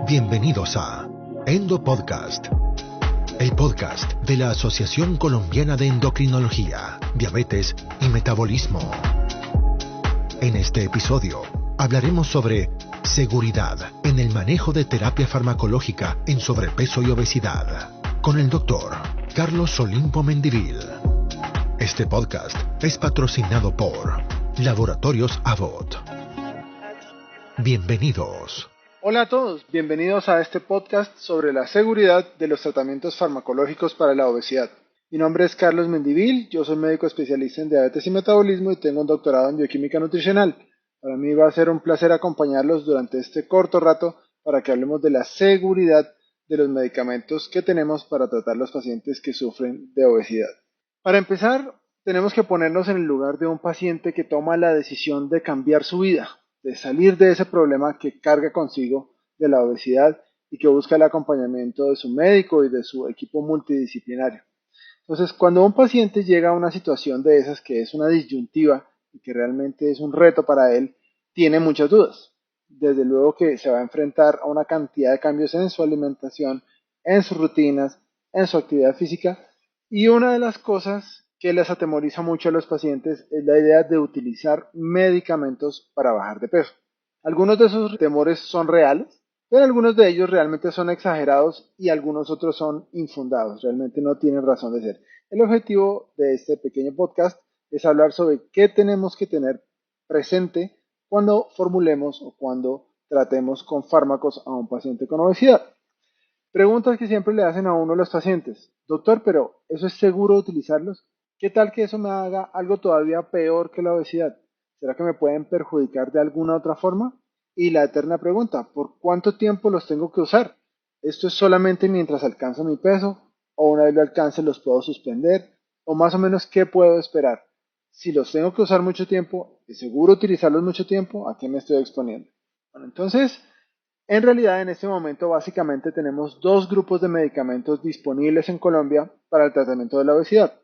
Bienvenidos a Endo Podcast, el podcast de la Asociación Colombiana de Endocrinología, Diabetes y Metabolismo. En este episodio hablaremos sobre seguridad en el manejo de terapia farmacológica en sobrepeso y obesidad, con el doctor Carlos Olimpo Mendivil. Este podcast es patrocinado por Laboratorios Abbott. Bienvenidos. Hola a todos, bienvenidos a este podcast sobre la seguridad de los tratamientos farmacológicos para la obesidad. Mi nombre es Carlos Mendivil, yo soy médico especialista en diabetes y metabolismo y tengo un doctorado en bioquímica nutricional. Para mí va a ser un placer acompañarlos durante este corto rato para que hablemos de la seguridad de los medicamentos que tenemos para tratar a los pacientes que sufren de obesidad. Para empezar, tenemos que ponernos en el lugar de un paciente que toma la decisión de cambiar su vida, de salir de ese problema que carga consigo de la obesidad y que busca el acompañamiento de su médico y de su equipo multidisciplinario. Entonces, cuando un paciente llega a una situación de esas que es una disyuntiva y que realmente es un reto para él, tiene muchas dudas. Desde luego que se va a enfrentar a una cantidad de cambios en su alimentación, en sus rutinas, en su actividad física, y una de las cosas que les atemoriza mucho a los pacientes es la idea de utilizar medicamentos para bajar de peso. Algunos de esos temores son reales, pero algunos de ellos realmente son exagerados y algunos otros son infundados, realmente no tienen razón de ser. El objetivo de este pequeño podcast es hablar sobre qué tenemos que tener presente cuando formulemos o cuando tratemos con fármacos a un paciente con obesidad. Preguntas que siempre le hacen a uno los pacientes. Doctor, pero ¿eso es seguro utilizarlos? ¿Qué tal que eso me haga algo todavía peor que la obesidad? ¿Será que me pueden perjudicar de alguna otra forma? Y la eterna pregunta, ¿por cuánto tiempo los tengo que usar? ¿Esto es solamente mientras alcanzo mi peso? ¿O una vez lo alcance los puedo suspender? ¿O más o menos qué puedo esperar? Si los tengo que usar mucho tiempo, ¿es seguro utilizarlos mucho tiempo? ¿A qué me estoy exponiendo? Bueno, entonces, en realidad en este momento básicamente tenemos dos grupos de medicamentos disponibles en Colombia para el tratamiento de la obesidad.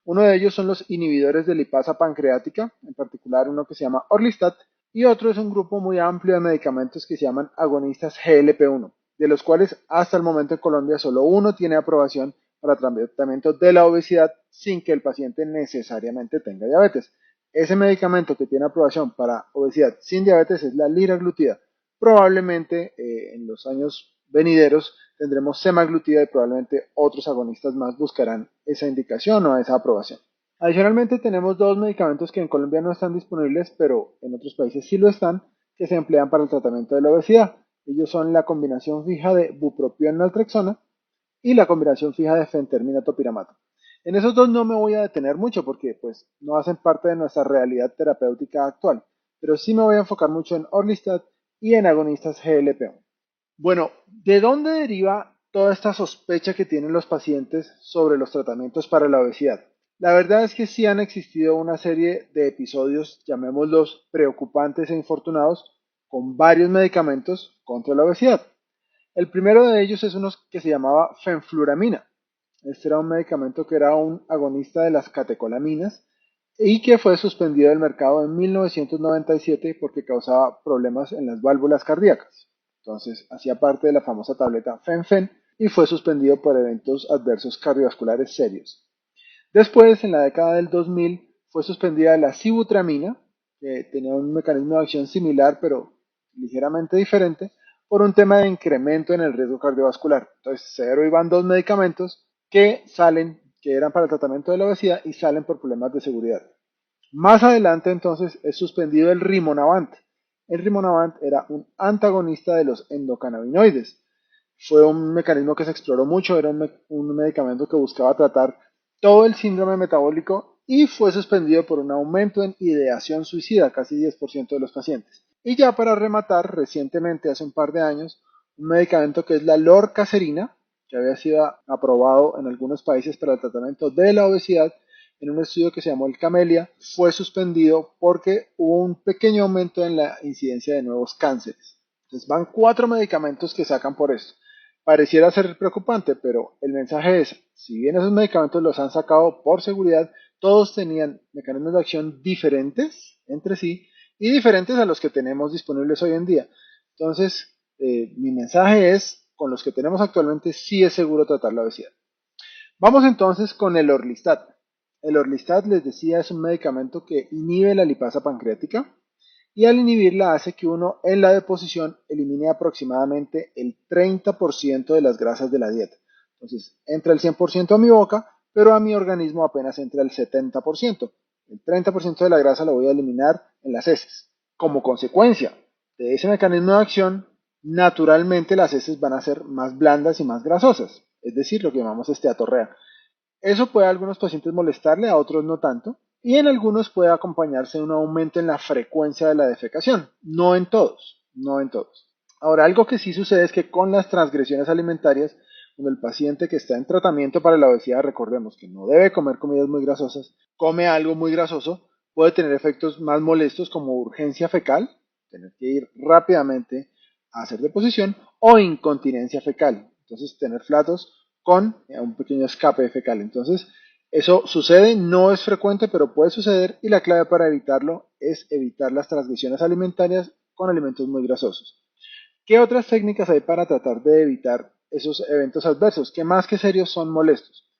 Uno de ellos son los inhibidores de lipasa pancreática, en particular uno que se llama Orlistat, y otro es un grupo muy amplio de medicamentos que se llaman agonistas GLP-1, de los cuales hasta el momento en Colombia solo uno tiene aprobación para tratamiento de la obesidad sin que el paciente necesariamente tenga diabetes. Ese medicamento que tiene aprobación para obesidad sin diabetes es la liraglutida. Probablemente en los años venideros tendremos semaglutida y probablemente otros agonistas más buscarán esa indicación o esa aprobación. Adicionalmente tenemos dos medicamentos que en Colombia no están disponibles, pero en otros países sí lo están, que se emplean para el tratamiento de la obesidad. Ellos son la combinación fija de bupropión-naltrexona y la combinación fija de fentermina-topiramato. En esos dos no me voy a detener mucho porque pues no hacen parte de nuestra realidad terapéutica actual, pero sí me voy a enfocar mucho en Orlistat y en agonistas GLP-1. Bueno, ¿de dónde deriva toda esta sospecha que tienen los pacientes sobre los tratamientos para la obesidad? La verdad es que sí han existido una serie de episodios, llamémoslos preocupantes e infortunados, con varios medicamentos contra la obesidad. El primero de ellos es uno que se llamaba fenfluramina. Este era un medicamento que era un agonista de las catecolaminas y que fue suspendido del mercado en 1997 porque causaba problemas en las válvulas cardíacas. Entonces, hacía parte de la famosa tableta FENFEN y fue suspendido por eventos adversos cardiovasculares serios. Después, en la década del 2000, fue suspendida la sibutramina, que tenía un mecanismo de acción similar pero ligeramente diferente, por un tema de incremento en el riesgo cardiovascular. Entonces, se derivan dos medicamentos que eran para el tratamiento de la obesidad y salen por problemas de seguridad. Más adelante, entonces, es suspendido el rimonabant. El rimonabant era un antagonista de los endocannabinoides. Fue un mecanismo que se exploró mucho, era un medicamento que buscaba tratar todo el síndrome metabólico y fue suspendido por un aumento en ideación suicida, casi 10% de los pacientes. Y ya para rematar, recientemente, hace un par de años, un medicamento que es la lorcacerina, que había sido aprobado en algunos países para el tratamiento de la obesidad, en un estudio que se llamó el Camellia, fue suspendido porque hubo un pequeño aumento en la incidencia de nuevos cánceres. Entonces van 4 medicamentos que sacan por esto. Pareciera ser preocupante, pero el mensaje es, si bien esos medicamentos los han sacado por seguridad, todos tenían mecanismos de acción diferentes entre sí y diferentes a los que tenemos disponibles hoy en día. Entonces, Mi mensaje es, con los que tenemos actualmente sí es seguro tratar la obesidad. Vamos entonces con el Orlistat. El Orlistat, les decía, es un medicamento que inhibe la lipasa pancreática y al inhibirla hace que uno en la deposición elimine aproximadamente el 30% de las grasas de la dieta. Entonces, entra el 100% a mi boca, pero a mi organismo apenas entra el 70%. El 30% de la grasa lo voy a eliminar en las heces. Como consecuencia de ese mecanismo de acción, naturalmente las heces van a ser más blandas y más grasosas, es decir, lo que llamamos esteatorrea. Eso puede a algunos pacientes molestarle, a otros no tanto, y en algunos puede acompañarse de un aumento en la frecuencia de la defecación, no en todos, no en todos. Ahora, algo que sí sucede es que con las transgresiones alimentarias, cuando el paciente que está en tratamiento para la obesidad, recordemos que no debe comer comidas muy grasosas, come algo muy grasoso, puede tener efectos más molestos como urgencia fecal, tener que ir rápidamente a hacer deposición, o incontinencia fecal, entonces tener flatos con un pequeño escape fecal. Entonces, eso sucede, no es frecuente, pero puede suceder y la clave para evitarlo es evitar las transgresiones alimentarias con alimentos muy grasosos. ¿Qué otras técnicas hay para tratar de evitar esos eventos adversos que más que serios son molestos?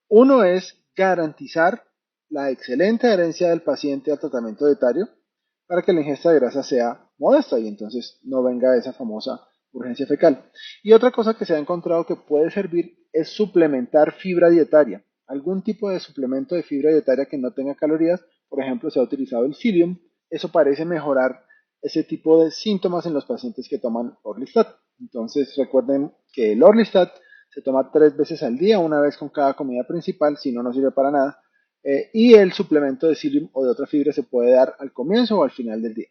Uno es garantizar la excelente adherencia del paciente al tratamiento dietario para que la ingesta de grasa sea modesta y entonces no venga esa famosa urgencia fecal. Y otra cosa que se ha encontrado que puede servir es suplementar fibra dietaria. Algún tipo de suplemento de fibra dietaria que no tenga calorías, por ejemplo, se ha utilizado el psyllium. Eso parece mejorar ese tipo de síntomas en los pacientes que toman Orlistat. Entonces recuerden que el Orlistat se toma 3 veces al día, una vez con cada comida principal, si no, no sirve para nada. Y el suplemento de psyllium o de otra fibra se puede dar al comienzo o al final del día.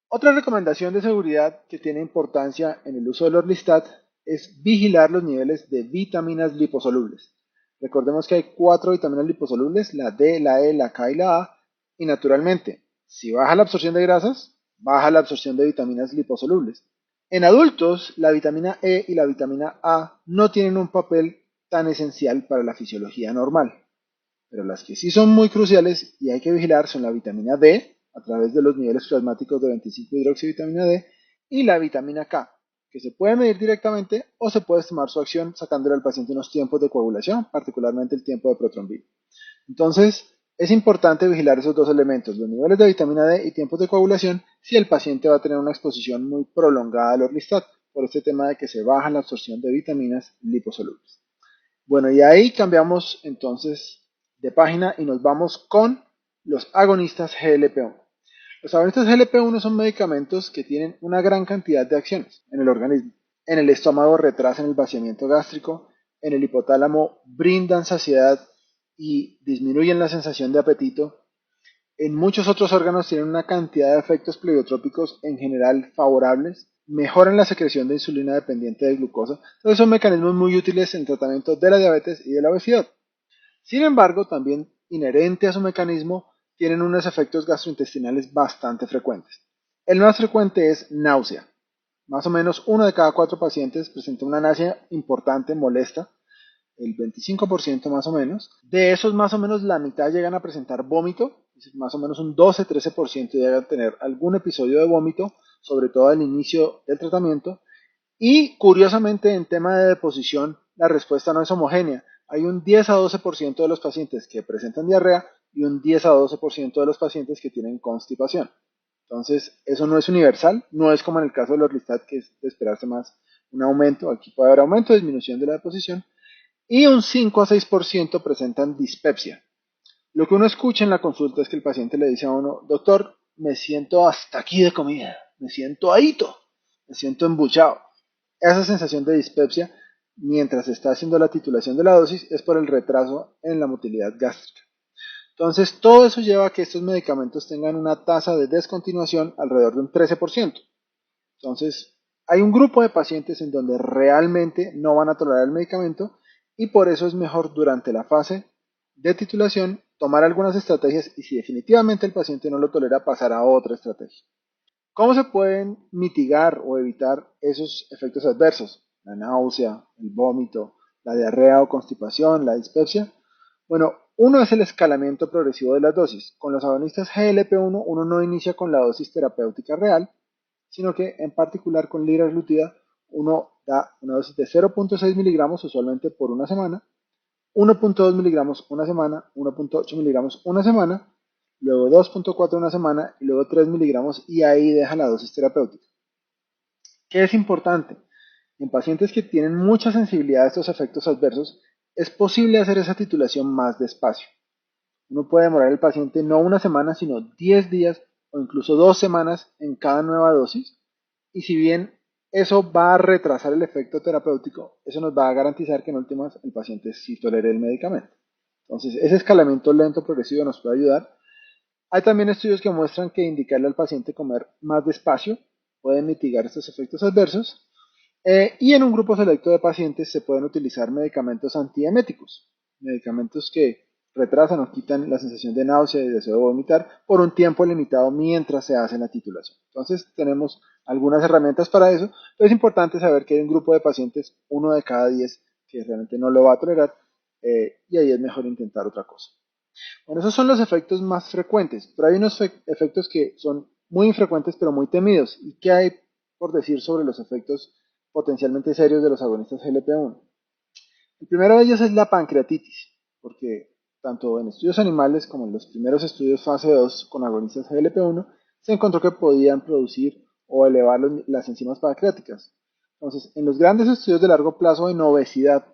Otra recomendación de seguridad que tiene importancia en el uso del Orlistat es vigilar los niveles de vitaminas liposolubles. Recordemos que hay 4 vitaminas liposolubles, la D, la E, la K y la A, y naturalmente, si baja la absorción de grasas, baja la absorción de vitaminas liposolubles. En adultos, la vitamina E y la vitamina A no tienen un papel tan esencial para la fisiología normal, pero las que sí son muy cruciales y hay que vigilar son la vitamina D, a través de los niveles plasmáticos de 25-hidroxivitamina D, y la vitamina K, que se puede medir directamente o se puede estimar su acción sacándole al paciente unos tiempos de coagulación, particularmente el tiempo de protrombina. Entonces, es importante vigilar esos dos elementos, los niveles de vitamina D y tiempos de coagulación, si el paciente va a tener una exposición muy prolongada al Orlistat, por este tema de que se baja la absorción de vitaminas liposolubles. Bueno, y ahí cambiamos entonces de página y nos vamos con los agonistas GLP-1. Los agonistas GLP-1 son medicamentos que tienen una gran cantidad de acciones en el organismo. En el estómago retrasan el vaciamiento gástrico, en el hipotálamo brindan saciedad y disminuyen la sensación de apetito. En muchos otros órganos tienen una cantidad de efectos pleiotrópicos en general favorables, mejoran la secreción de insulina dependiente de glucosa. Entonces son mecanismos muy útiles en el tratamiento de la diabetes y de la obesidad. Sin embargo, también inherente a su mecanismo, tienen unos efectos gastrointestinales bastante frecuentes. El más frecuente es náusea. Más o menos 1 de cada 4 pacientes presenta una náusea importante, molesta, el 25% más o menos. De esos, más o menos la mitad llegan a presentar vómito, es decir, más o menos un 12-13% llegan a tener algún episodio de vómito, sobre todo al inicio del tratamiento. Y curiosamente, en tema de deposición, la respuesta no es homogénea. Hay un 10 a 12% de los pacientes que presentan diarrea y un 10 a 12% de los pacientes que tienen constipación. Entonces, eso no es universal, no es como en el caso del Orlistat, que es de esperarse más un aumento. Aquí puede haber aumento, disminución de la deposición. Y un 5 a 6% presentan dispepsia. Lo que uno escucha en la consulta es que el paciente le dice a uno, doctor, me siento hasta aquí de comida, me siento ahito, me siento embuchado. Esa sensación de dispepsia, mientras se está haciendo la titulación de la dosis, es por el retraso en la motilidad gástrica. Entonces, todo eso lleva a que estos medicamentos tengan una tasa de descontinuación alrededor de un 13%. Entonces, hay un grupo de pacientes en donde realmente no van a tolerar el medicamento y por eso es mejor durante la fase de titulación tomar algunas estrategias y si definitivamente el paciente no lo tolera, pasar a otra estrategia. ¿Cómo se pueden mitigar o evitar esos efectos adversos? La náusea, el vómito, la diarrea o constipación, la dispepsia. Bueno, uno es el escalamiento progresivo de las dosis. Con los agonistas GLP-1 uno no inicia con la dosis terapéutica real, sino que en particular con liraglutida uno da una dosis de 0.6 miligramos usualmente por una semana, 1.2 miligramos una semana, 1.8 miligramos una semana, luego 2.4 una semana y luego 3 miligramos y ahí deja la dosis terapéutica. ¿Qué es importante? En pacientes que tienen mucha sensibilidad a estos efectos adversos, es posible hacer esa titulación más despacio. Uno puede demorar al paciente no una semana, sino 10 días o incluso 2 semanas en cada nueva dosis. Y si bien eso va a retrasar el efecto terapéutico, eso nos va a garantizar que en últimas el paciente sí tolere el medicamento. Entonces, ese escalamiento lento progresivo nos puede ayudar. Hay también estudios que muestran que indicarle al paciente comer más despacio puede mitigar estos efectos adversos. Y en un grupo selecto de pacientes se pueden utilizar medicamentos antieméticos, medicamentos que retrasan o quitan la sensación de náusea y deseo de vomitar por un tiempo limitado mientras se hace la titulación. Entonces tenemos algunas herramientas para eso, pero es importante saber que hay un grupo de pacientes, 1 de cada 10, que realmente no lo va a tolerar y ahí es mejor intentar otra cosa. Bueno, esos son los efectos más frecuentes, pero hay unos efectos que son muy infrecuentes pero muy temidos. ¿Y qué hay por decir sobre los efectos potencialmente serios de los agonistas GLP-1? El primero de ellos es la pancreatitis, porque tanto en estudios animales como en los primeros estudios fase 2 con agonistas GLP-1 se encontró que podían producir o elevar las enzimas pancreáticas. Entonces, en los grandes estudios de largo plazo en obesidad,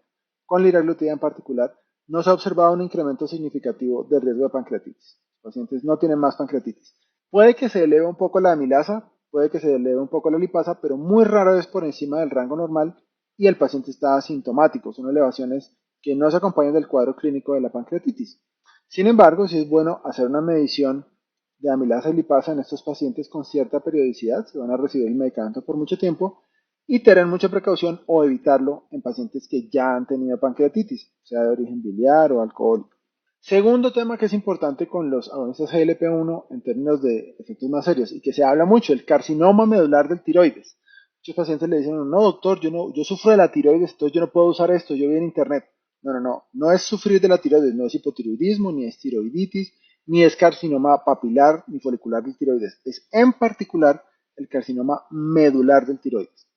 con liraglutida en particular, no se ha observado un incremento significativo del riesgo de pancreatitis. Los pacientes no tienen más pancreatitis. Puede que se eleve un poco la amilasa, puede que se eleve un poco la lipasa, pero muy rara vez por encima del rango normal y el paciente está asintomático. Son elevaciones que no se acompañan del cuadro clínico de la pancreatitis. Sin embargo, sí es bueno hacer una medición de amilasa y lipasa en estos pacientes con cierta periodicidad. Se van a recibir el medicamento por mucho tiempo y tener mucha precaución o evitarlo en pacientes que ya han tenido pancreatitis, sea de origen biliar o alcohólico. Segundo tema que es importante con los agonistas GLP-1 en términos de efectos más serios y que se habla mucho, el carcinoma medular del tiroides. Muchos pacientes le dicen, no doctor, yo sufro de la tiroides, entonces yo no puedo usar esto, yo vi en internet. No es sufrir de la tiroides, no es hipotiroidismo, ni es tiroiditis, ni es carcinoma papilar, ni folicular del tiroides. Es en particular el carcinoma medular del tiroides.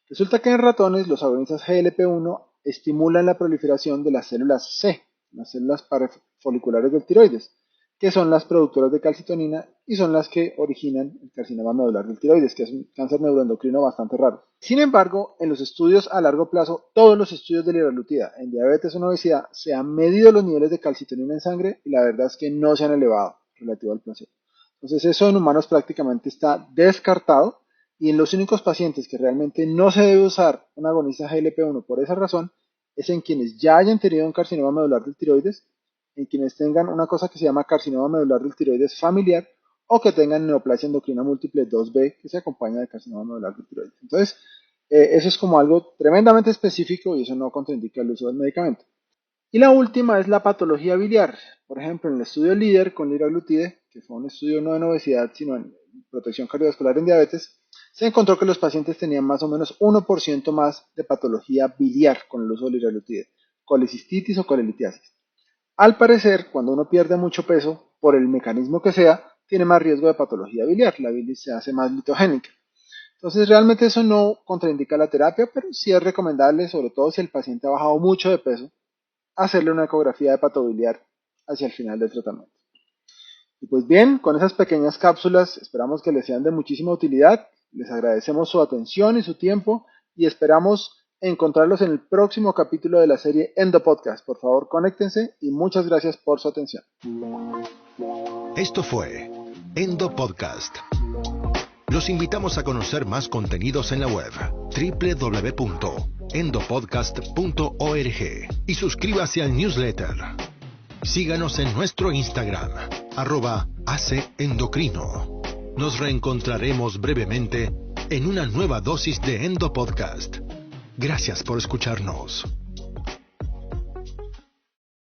Resulta que en ratones los agonistas GLP-1 estimulan la proliferación de las células C, las células parafoliculares del tiroides, que son las productoras de calcitonina y son las que originan el carcinoma medular del tiroides, que es un cáncer neuroendocrino bastante raro. Sin embargo, en los estudios a largo plazo, todos los estudios de liraglutida en diabetes o en obesidad se han medido los niveles de calcitonina en sangre y la verdad es que no se han elevado relativo al placebo. Entonces eso en humanos prácticamente está descartado. Y en los únicos pacientes que realmente no se debe usar un agonista GLP-1 por esa razón es en quienes ya hayan tenido un carcinoma medular del tiroides, en quienes tengan una cosa que se llama carcinoma medular del tiroides familiar o que tengan neoplasia endocrina múltiple 2B que se acompaña de carcinoma medular del tiroides. Entonces, eso es como algo tremendamente específico y eso no contraindica el uso del medicamento. Y la última es la patología biliar. Por ejemplo, en el estudio LEADER con liraglutide, que fue un estudio no en obesidad, sino en protección cardiovascular en diabetes, se encontró que los pacientes tenían más o menos 1% más de patología biliar con el uso de liraglutide, colecistitis o colelitiasis. Al parecer, cuando uno pierde mucho peso, por el mecanismo que sea, tiene más riesgo de patología biliar, la bilis se hace más litogénica. Entonces, realmente eso no contraindica la terapia, pero sí es recomendable, sobre todo si el paciente ha bajado mucho de peso, hacerle una ecografía de patobiliar hacia el final del tratamiento. Y pues bien, con esas pequeñas cápsulas esperamos que les sean de muchísima utilidad. Les agradecemos su atención y su tiempo y esperamos encontrarlos en el próximo capítulo de la serie Endo Podcast. Por favor, conéctense y muchas gracias por su atención. Esto fue Endo Podcast. Los invitamos a conocer más contenidos en la web www.endopodcast.org y suscríbase al newsletter. Síganos en nuestro Instagram, @ACEndocrino. Nos reencontraremos brevemente en una nueva dosis de Endo Podcast. Gracias por escucharnos.